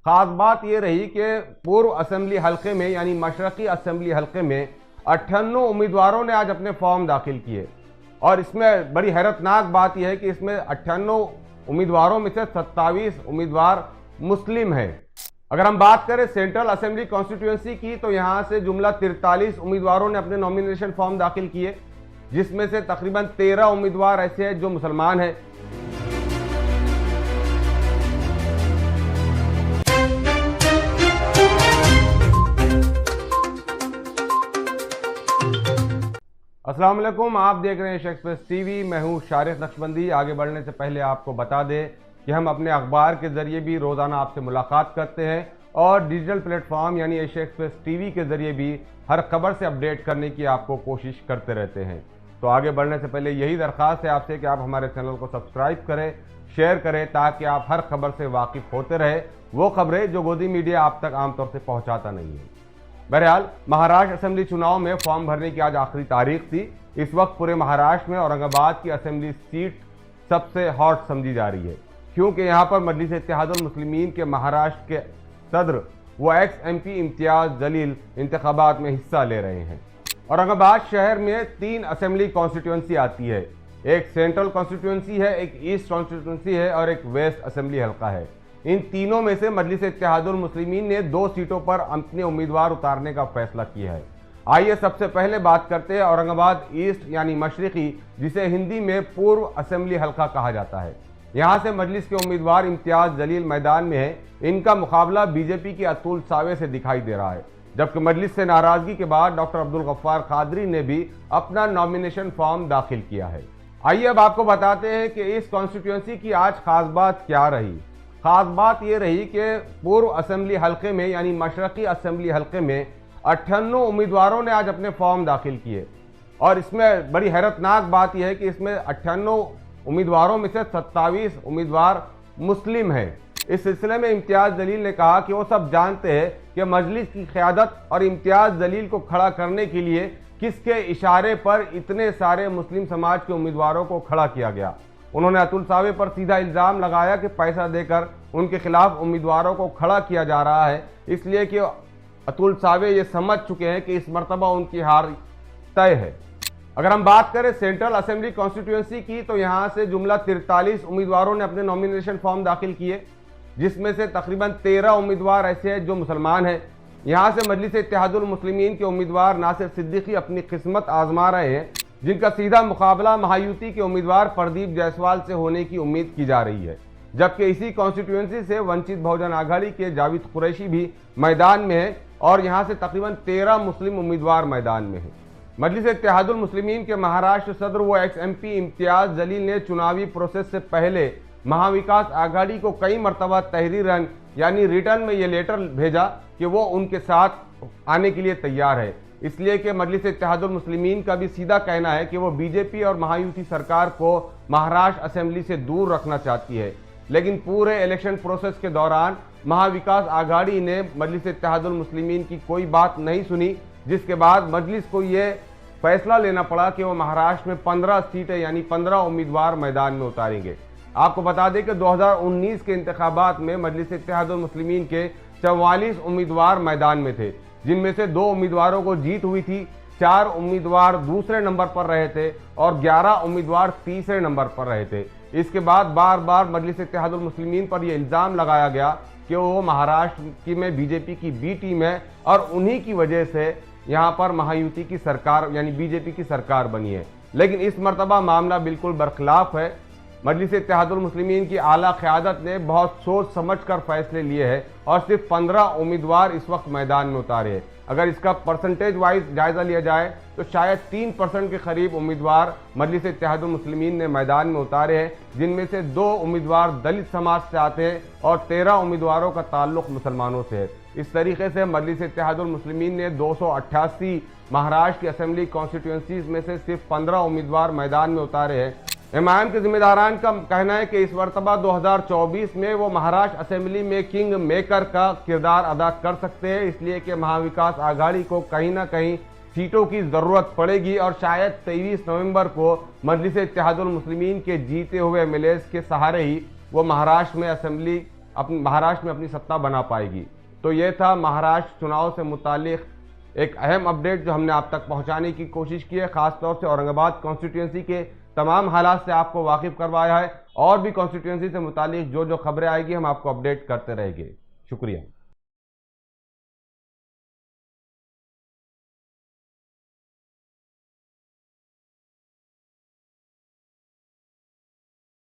खास बात यह रही कि पूर्व असेंबली हलके में यानी मशरकी असेंबली हलके में 98 उम्मीदवारों ने आज अपने फॉर्म दाखिल किए और इसमें बड़ी हैरतनाक बात यह है कि इसमें 98 उम्मीदवारों में से 27 उम्मीदवार मुस्लिम हैं। अगर हम बात करें सेंट्रल असेंबली कॉन्स्टिट्यूएंसी की तो यहां से जुमला 43 उम्मीदवारों ने अपने नॉमिनेशन फॉर्म दाखिल किए, जिसमें से तकरीबन 13 उम्मीदवार ऐसे हैं जो मुसलमान हैं। अस्सलाम वालेकुम, आप देख रहे हैं एशिया एक्सप्रेस टीवी। मैं हूं शारिक नक्शबंदी। आगे बढ़ने से पहले आपको बता दें कि हम अपने अखबार के जरिए भी रोज़ाना आपसे मुलाकात करते हैं और डिजिटल प्लेटफॉर्म यानी एशिया एक्सप्रेस टीवी के जरिए भी हर खबर से अपडेट करने की आपको कोशिश करते रहते हैं। तो आगे बढ़ने से पहले यही दरख्वास्त है आपसे कि आप हमारे चैनल को सब्सक्राइब करें, शेयर करें, ताकि आप हर खबर से वाकिफ होते रहे, वो खबरें जो गोदी मीडिया आप तक आमतौर से पहुँचाता नहीं है। बहरहाल महाराष्ट्र असेंबली चुनाव में फॉर्म भरने की आज आखिरी तारीख थी। इस वक्त पूरे महाराष्ट्र में औरंगाबाद की असेंबली सीट सबसे हॉट समझी जा रही है, क्योंकि यहां पर मजलिस इत्तेहादुल मुस्लिमीन के महाराष्ट्र के सदर व एक्स MP इम्तियाज जलील इंतखाबात में हिस्सा ले रहे हैं। औरंगाबाद शहर में 3 असेंबली कॉन्स्टिट्यूंसी आती है, एक सेंट्रल कॉन्स्टिट्यूंसी है, एक ईस्ट कॉन्स्टिट्यूंसी है और एक वेस्ट असेंबली हल्का है। इन तीनों में से मजलिस इत्तेहादुल मुस्लिमीन ने 2 सीटों पर अपने उम्मीदवार उतारने का फैसला किया है। आइए सबसे पहले बात करते हैं औरंगाबाद ईस्ट यानी मशरिकी, जिसे हिंदी में पूर्व असेंबली हल्का कहा जाता है। यहां से मजलिस के उम्मीदवार इम्तियाज जलील मैदान में है। इनका मुकाबला बीजेपी के अतुल सावे से दिखाई दे रहा है, जबकि मजलिस से नाराजगी के बाद डॉक्टर अब्दुल गफ्फार कादरी ने भी अपना नॉमिनेशन फॉर्म दाखिल किया है। आइए अब आपको बताते हैं कि इस कॉन्स्टिट्यूंसी की आज खास बात क्या रही। खास बात यह रही कि पूर्व असेंबली हलके में यानी मशरकी असेंबली हलके में 98 उम्मीदवारों ने आज अपने फॉर्म दाखिल किए और इसमें बड़ी हैरतनाक बात यह है कि इसमें 98 उम्मीदवारों में से 27 उम्मीदवार मुस्लिम हैं। इस सिलसिले में इम्तियाज जलील ने कहा कि वो सब जानते हैं कि मजलिस की क़यादत और इम्तियाज जलील को खड़ा करने के लिए किसके इशारे पर इतने सारे मुस्लिम समाज के उम्मीदवारों को खड़ा किया गया। उन्होंने अतुल सावे पर सीधा इल्ज़ाम लगाया कि पैसा देकर उनके खिलाफ उम्मीदवारों को खड़ा किया जा रहा है, इसलिए कि अतुल सावे ये समझ चुके हैं कि इस मर्तबा उनकी हार तय है। अगर हम बात करें सेंट्रल असेंबली कॉन्स्टिट्यूएंसी की तो यहां से जुमला 43 उम्मीदवारों ने अपने नॉमिनेशन फॉर्म दाखिल किए, जिसमें से तकरीबन 13 उम्मीदवार ऐसे हैं जो मुसलमान हैं। यहां से मजलिस इत्तेहादुल मुस्लिमीन के उम्मीदवार नासिर सिद्दीकी अपनी किस्मत आजमा रहे हैं, जिनका सीधा मुकाबला महायुति के उम्मीदवार प्रदीप जायसवाल से होने की उम्मीद की जा रही है। जबकि इसी कॉन्स्टिट्यूएंसी से वंचित बहुजन आघाड़ी के जावेद कुरैशी भी मैदान में है और यहां से तकरीबन 13 मुस्लिम उम्मीदवार मैदान में हैं। मजलिस इत्तेहादुल मुस्लिमीन के महाराष्ट्र सदर व एक्स MP इम्तियाज जलील ने चुनावी प्रोसेस से पहले महाविकास आघाड़ी को कई मरतबा तहरीरन यानी रिटर्न में ये लेटर भेजा कि वो उनके साथ आने के लिए तैयार है, इसलिए कि मजलिस इत्तेहादुल मुस्लिमीन का भी सीधा कहना है कि वो बीजेपी और महायुति सरकार को महाराष्ट्र असेंबली से दूर रखना चाहती है। लेकिन पूरे इलेक्शन प्रोसेस के दौरान महाविकास आघाड़ी ने मजलिस इत्तेहादुल मुस्लिमीन की कोई बात नहीं सुनी, जिसके बाद मजलिस को ये फैसला लेना पड़ा कि वो महाराष्ट्र में 15 सीटें यानी 15 उम्मीदवार मैदान में उतारेंगे। आपको बता दें कि 2019 के इंतखाबात में मजलिस इत्तेहादुल मुस्लिमीन के 44 उम्मीदवार मैदान में थे, जिनमें से 2 उम्मीदवारों को जीत हुई थी, 4 उम्मीदवार दूसरे नंबर पर रहे थे और 11 उम्मीदवार तीसरे नंबर पर रहे थे। इसके बाद बार बार मजलिस इत्तेहादुल मुस्लिमीन पर यह इल्ज़ाम लगाया गया कि वो महाराष्ट्र की में बीजेपी की बी टीम है और उन्हीं की वजह से यहाँ पर महायुति की सरकार यानी बीजेपी की सरकार बनी है। लेकिन इस मरतबा मामला बिल्कुल बरखिलाफ है। मजलिस इत्तेहादुल मुस्लिमीन की आला क़यादत ने बहुत सोच समझ कर फैसले लिए हैं और सिर्फ 15 उम्मीदवार इस वक्त मैदान में उतारे हैं। अगर इसका परसेंटेज वाइज जायजा लिया जाए तो शायद 3% के करीब उम्मीदवार मजलिस इत्तेहादुल मुस्लिमीन ने मैदान में उतारे हैं, जिनमें से 2 उम्मीदवार दलित समाज से आते हैं और 13 उम्मीदवारों का ताल्लुक मुसलमानों से है। इस तरीके से मजलिस इत्तेहादुल मुस्लिमीन ने 288 महाराष्ट्र की असेंबली कॉन्स्टिट्यूंसीज में से सिर्फ 15 उम्मीदवार मैदान में उतारे हैं। एमआईएम के जिम्मेदारान का कहना है कि इस मरतबा 2024 में वो महाराष्ट्र असेंबली में किंग मेकर का किरदार अदा कर सकते हैं, इसलिए कि महाविकास आघाड़ी को कहीं ना कहीं सीटों की ज़रूरत पड़ेगी और शायद 23 नवंबर को मजलिस इत्तेहादुल मुस्लिमीन के जीते हुए MLAs के सहारे ही वो महाराष्ट्र में असेंबली अपने महाराष्ट्र में अपनी सत्ता बना पाएगी। तो ये था महाराष्ट्र चुनाव से मुतालिक एक अहम अपडेट जो हमने आप तक पहुंचाने की कोशिश की है। खासतौर से औरंगाबाद कॉन्स्टिट्यूंसी के तमाम हालात से आपको वाकिफ करवाया है, और भी कॉन्स्टिट्यूंसी से मुतालिक जो जो खबरें आएगी हम आपको अपडेट करते रहेंगे। शुक्रिया।